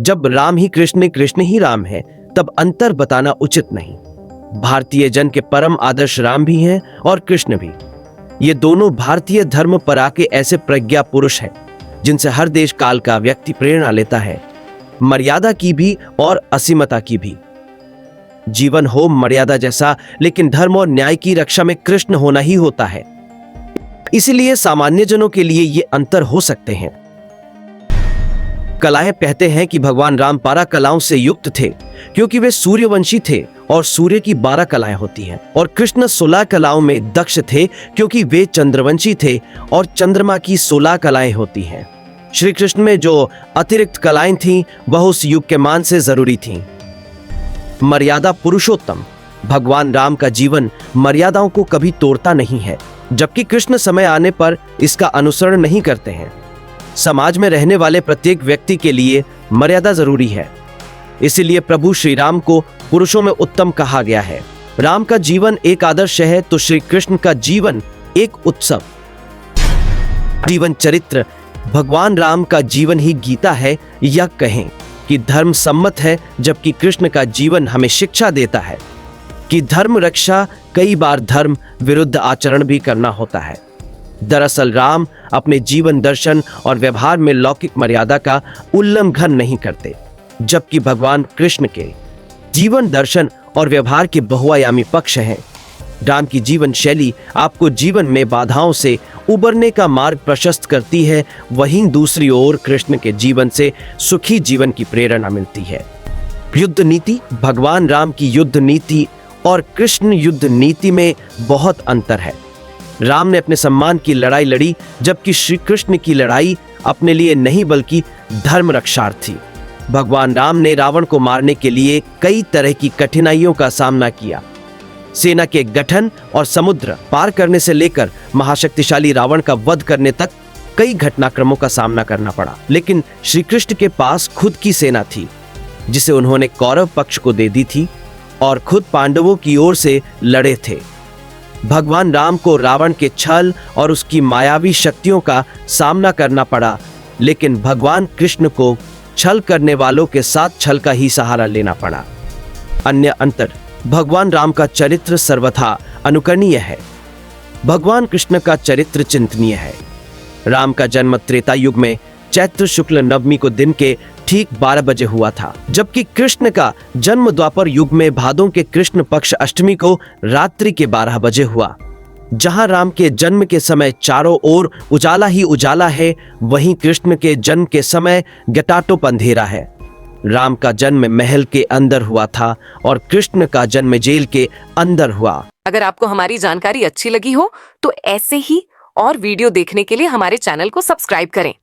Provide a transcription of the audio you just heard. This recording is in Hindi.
जब राम ही कृष्ण ही राम है, तब अंतर बताना उचित नहीं। भारतीय जन के परम आदर्श राम भी हैं और कृष्ण भी। ये दोनों भारतीय धर्म परा के ऐसे प्रज्ञा पुरुष हैं जिनसे हर देश काल का व्यक्ति प्रेरणा लेता है, मर्यादा की भी और असीमता की भी। जीवन हो मर्यादा जैसा, लेकिन धर्म और न्याय की रक्षा में कृष्ण होना ही होता है। इसलिए सामान्य जनों के लिए ये अंतर हो सकते हैं। कलाएं कहते हैं कि भगवान राम 12 कलाओं से युक्त थे क्योंकि वे सूर्यवंशी थे और सूर्य की 12 कलाएं होती हैं, और कृष्ण 16 कलाओं में दक्ष थे क्योंकि वे चंद्रवंशी थे और चंद्रमा की 16 कलाएं होती हैं। श्री कृष्ण में जो अतिरिक्त कलाएं थीं वह उस युग के मान से जरूरी थीं। मर्यादा पुरुषोत्तम भगवान राम का जीवन मर्यादाओं को कभी तोड़ता नहीं है, जबकि कृष्ण समय आने पर इसका अनुसरण नहीं करते हैं। समाज में रहने वाले प्रत्येक व्यक्ति के लिए मर्यादा जरूरी है, इसीलिए प्रभु श्री राम को पुरुषों में उत्तम कहा गया है। राम का जीवन एक आदर्श है तो श्री कृष्ण का जीवन एक उत्सव। जीवन चरित्र भगवान राम का जीवन ही गीता है, या कहें कि धर्म सम्मत है, जबकि कृष्ण का जीवन हमें शिक्षा देता है कि धर्म रक्षा कई बार धर्म विरुद्ध आचरण भी करना होता है। दरअसल राम अपने जीवन दर्शन और व्यवहार में लौकिक मर्यादा का उल्लंघन नहीं करते, जबकि भगवान कृष्ण के जीवन दर्शन और व्यवहार के बहुआयामी पक्ष हैं। राम की जीवन शैली आपको जीवन में बाधाओं से उबरने का मार्ग प्रशस्त करती है, वहीं दूसरी ओर कृष्ण के जीवन से सुखी जीवन की प्रेरणा मिलती है। युद्ध नीति भगवान राम की युद्ध नीति और कृष्ण युद्ध नीति में बहुत अंतर है। राम ने अपने सम्मान की लड़ाई लड़ी, जबकि श्री कृष्ण की लड़ाई अपने लिए नहीं बल्कि धर्म रक्षार्थ थी। भगवान राम ने रावण को मारने के लिए कई तरह की कठिनाइयों का सामना किया। सेना के गठन और समुद्र पार करने से लेकर महाशक्तिशाली रावण का वध करने तक कई घटनाक्रमों का सामना करना पड़ा, लेकिन श्री कृष्ण के पास खुद की सेना थी जिसे उन्होंने कौरव पक्ष को दे दी थी और खुद पांडवों की ओर से लड़े थे। भगवान राम को रावण के छल और उसकी मायावी शक्तियों का सामना करना पड़ा, लेकिन भगवान कृष्ण को छल करने वालों के साथ छल का ही सहारा लेना पड़ा। अन्य अंतर भगवान राम का चरित्र सर्वथा अनुकरणीय है, भगवान कृष्ण का चरित्र चिंतनीय है। राम का जन्म त्रेता युग में चैत्र शुक्ल नवमी को दिन के ठीक 12 बजे हुआ था, जबकि कृष्ण का जन्म द्वापर युग में भादों के कृष्ण पक्ष अष्टमी को रात्रि के 12 बजे हुआ। जहां राम के जन्म के समय चारों ओर उजाला ही उजाला है, वहीं कृष्ण के जन्म के समय घटाटोप अंधेरा है। राम का जन्म महल के अंदर हुआ था और कृष्ण का जन्म जेल के अंदर हुआ। अगर आपको हमारी जानकारी अच्छी लगी हो तो ऐसे ही और वीडियो देखने के लिए हमारे चैनल को सब्सक्राइब करें।